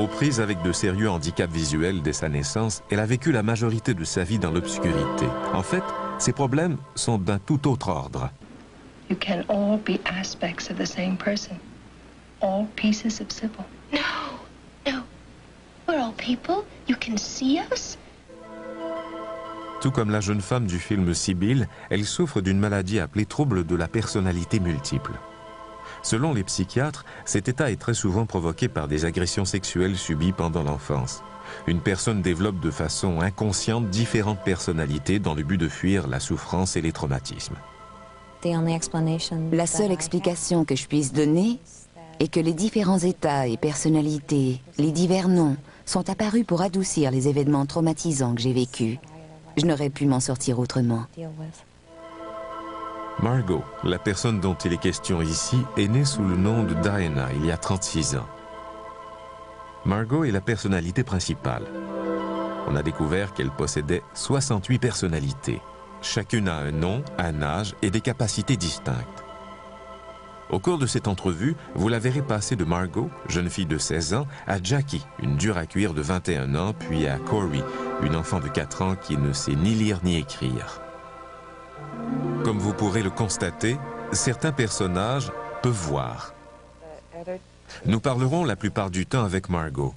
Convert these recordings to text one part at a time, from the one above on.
Aux prises avec de sérieux handicaps visuels dès sa naissance, elle a vécu la majorité de sa vie dans l'obscurité. En fait, ses problèmes sont d'un tout autre ordre. You can all be aspects of the same person. All pieces of Sybil. No. We're all people. You can see us. Tout comme la jeune femme du film Sibylle, elle souffre d'une maladie appelée trouble de la personnalité multiple. Selon les psychiatres, cet état est très souvent provoqué par des agressions sexuelles subies pendant l'enfance. Une personne développe de façon inconsciente différentes personnalités dans le but de fuir la souffrance et les traumatismes. La seule explication que je puisse donner est que les différents états et personnalités, les divers noms, sont apparus pour adoucir les événements traumatisants que j'ai vécus. Je n'aurais pu m'en sortir autrement. Margot, la personne dont il est question ici, est née sous le nom de Diana il y a 36 ans. Margot est la personnalité principale. On a découvert qu'elle possédait 68 personnalités. Chacune a un nom, un âge et des capacités distinctes. Au cours de cette entrevue, vous la verrez passer de Margot, jeune fille de 16 ans, à Jackie, une dure à cuire de 21 ans, puis à Corey, une enfant de 4 ans qui ne sait ni lire ni écrire. Comme vous pourrez le constater, certains personnages peuvent voir. Nous parlerons la plupart du temps avec Margot.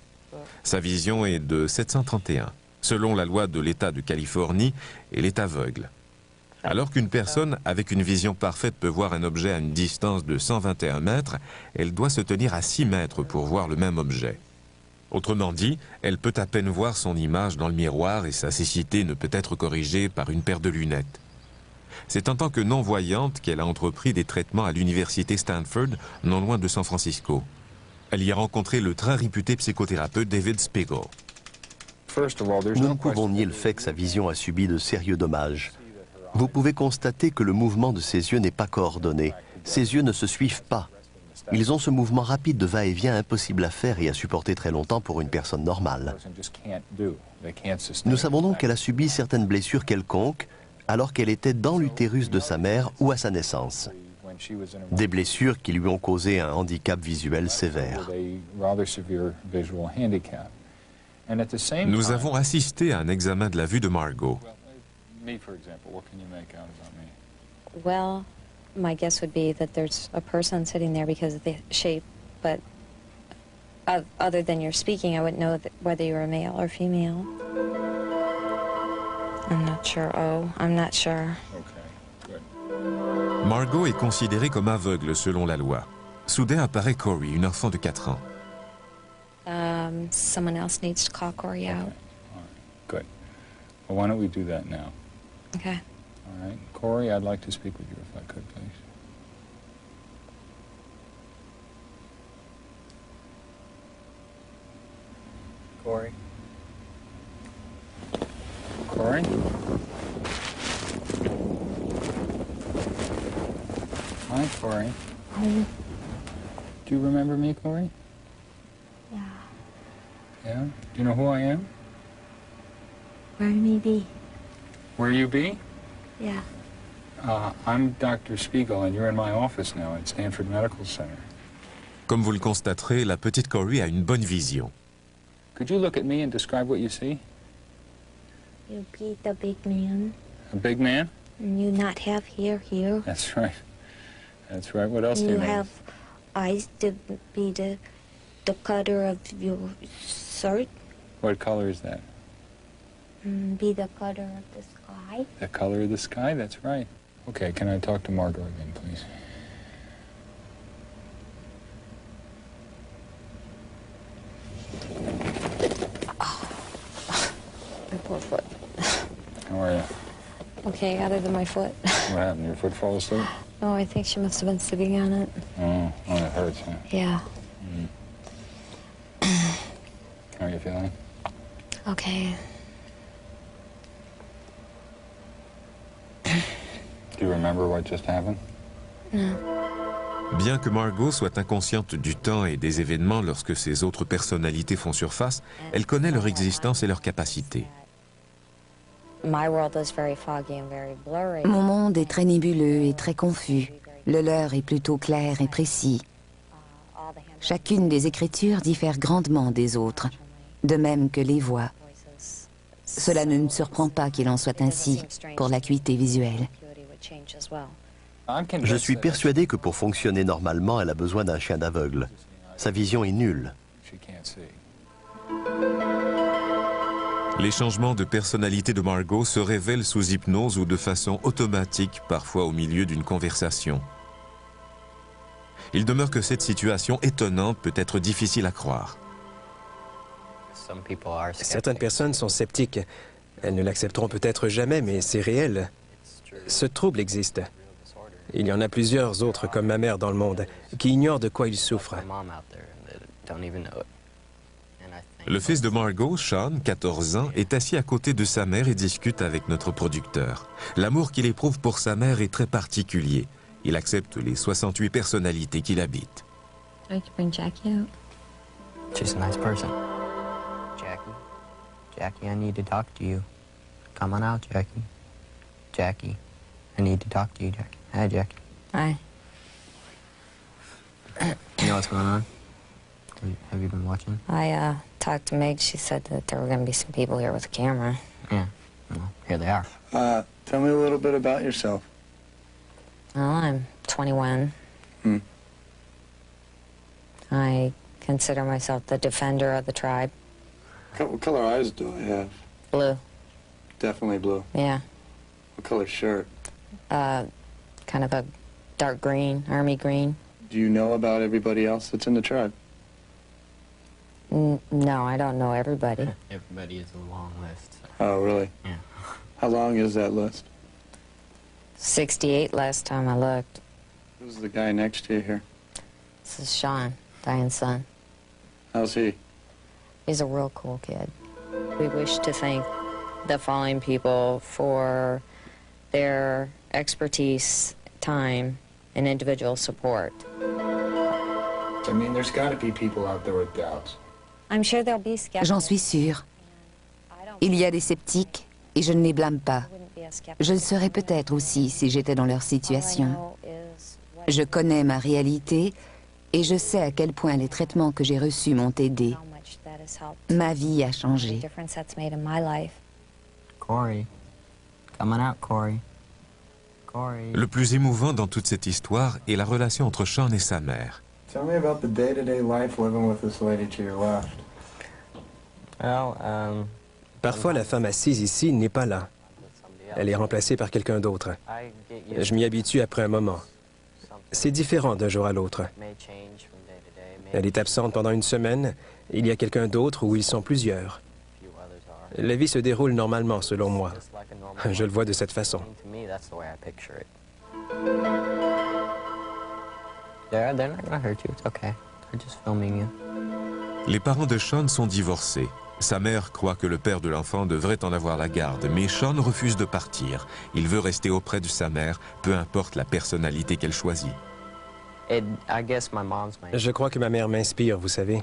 Sa vision est de 731. Selon la loi de l'État de Californie, elle est aveugle. Alors qu'une personne avec une vision parfaite peut voir un objet à une distance de 121 mètres, elle doit se tenir à 6 mètres pour voir le même objet. Autrement dit, elle peut à peine voir son image dans le miroir et sa cécité ne peut être corrigée par une paire de lunettes. C'est en tant que non-voyante qu'elle a entrepris des traitements à l'université Stanford, non loin de San Francisco. Elle y a rencontré le très réputé psychothérapeute David Spiegel. Nous ne pouvons nier le fait que sa vision a subi de sérieux dommages. Vous pouvez constater que le mouvement de ses yeux n'est pas coordonné. Ses yeux ne se suivent pas. Ils ont ce mouvement rapide de va-et-vient impossible à faire et à supporter très longtemps pour une personne normale. Nous savons donc qu'elle a subi certaines blessures quelconques alors qu'elle était dans l'utérus de sa mère ou à sa naissance. Des blessures qui lui ont causé un handicap visuel sévère. Nous avons assisté à un examen de la vue de Margot. Well, my guess would be that there's a person sitting there because of the shape, but other than your speaking, I wouldn't know whether you were a male or female. I'm not sure. Oh, I'm not sure. Margot est considérée comme aveugle selon la loi. Soudain apparaît Corey, une enfant de 4 ans. Someone else needs to call Corey out. All right. Good. Well, why don't we do that now? Okay. All right. Corey, I'd like to speak with you if I could, please. Corey? Corey? Hi, Corey. Hi. Do you remember me, Corey? Yeah. Yeah? Do you know who I am? Where may be? Where you be? Yeah. I'm Dr. Spiegel, and you're in my office now at Stanford Medical Center. Comme vous le constaterez, la petite Corey a une bonne vision. Could you look at me and describe what you see? You be the big man. A big man? And you not have hair here. That's right. That's right. What else do you You know? have eyes to be the color of your shirt. What color is that? Be the color of the sky. The color of the sky? That's right. Okay, can I talk to Margot again, please? My poor foot. How are you? Okay, other than my foot. What happened? Your foot fall asleep? Oh, I think she must have been sitting on it. Oh, it hurts, huh? Yeah. How are you feeling? Okay. Do you remember what just happened? No. Bien que Margot soit inconsciente du temps et des événements lorsque ses autres personnalités font surface, elle connaît leur existence et leurs capacités. My world is very foggy and very blurry. Mon monde est très nébuleux et très confus. Le leur est plutôt clair et précis. Chacune des écritures diffère grandement des autres, de même que les voix. Cela ne me surprend pas qu'il en soit ainsi pour l'acuité visuelle. Je suis persuadé que pour fonctionner normalement, elle a besoin d'un chien d'aveugle. Sa vision est nulle. Les changements de personnalité de Margot se révèlent sous hypnose ou de façon automatique, parfois au milieu d'une conversation. Il demeure que cette situation étonnante peut être difficile à croire. Certaines personnes sont sceptiques. Elles ne l'accepteront peut-être jamais, mais c'est réel. Ce trouble existe. Il y en a plusieurs autres, comme ma mère dans le monde, qui ignorent de quoi ils souffrent. Le fils de Margot, Sean, 14 ans, est assis à côté de sa mère et discute avec notre producteur. L'amour qu'il éprouve pour sa mère est très particulier. Il accepte les 68 personnalités qu'il habite. I could bring Jackie out. She's a nice person. Jackie, I need to talk to you. Come on out, Jackie. Jackie, I need to talk to you, Jackie. Hi, Jackie. Hi. You know what's going on? Have you been watching? I talked to Meg. She said that there were going to be some people here with a camera. Yeah. Well, here they are. Tell me a little bit about yourself. Well, I'm 21. I consider myself the defender of the tribe. What color eyes do I have? Blue. Definitely blue. Yeah. What color shirt? Kind of a dark green, army green. Do you know about everybody else that's in the tribe? No, I don't know everybody. Everybody is a long list. Oh, really? Yeah. How long is that list? 68 last time I looked. Who's the guy next to you here? This is Sean, Diane's son. How's he? He's a real cool kid. We wish to thank the following people for their expertise, time, and individual support. I mean, there's got to be people out there with doubts. I'm sure there'll be skeptics. J'en suis sûre. Il y a des sceptiques et je ne les blâme pas. Je le serais peut-être aussi si j'étais dans leur situation. Je connais ma réalité et je sais à quel point les traitements que j'ai reçus m'ont aidé. Ma vie a changé. Corey. Come on out, Corey. Corey. Le plus émouvant dans toute cette histoire est la relation entre Sean et sa mère. Tell me about the day-to-day life living with this lady to your left. Well, Parfois, la femme assise ici n'est pas là. Elle est remplacée par quelqu'un d'autre. Je m'y habitue après un moment. C'est différent d'un jour à l'autre. Elle est absente pendant une semaine. Il y a quelqu'un d'autre ou ils sont plusieurs. La vie se déroule normalement, selon moi. Je le vois de cette façon. They're not gonna hurt you. It's okay. They're just filming you. Les parents de Sean sont divorcés. Sa mère croit que le père de l'enfant devrait en avoir la garde, mais Sean refuse de partir. Il veut rester auprès de sa mère, peu importe la personnalité qu'elle choisit. Je crois que ma mère m'inspire, vous savez.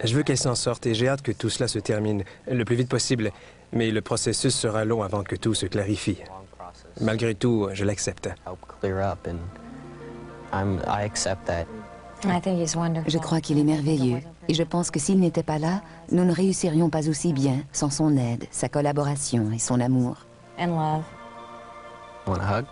Je veux qu'elle s'en sorte et j'ai hâte que tout cela se termine le plus vite possible. Mais le processus sera long avant que tout se clarifie. Malgré tout, je l'accepte. Je crois qu'il est merveilleux. Et je pense que s'il n'était pas là, nous ne réussirions pas aussi bien sans son aide, sa collaboration et son amour. And love. Want a hug?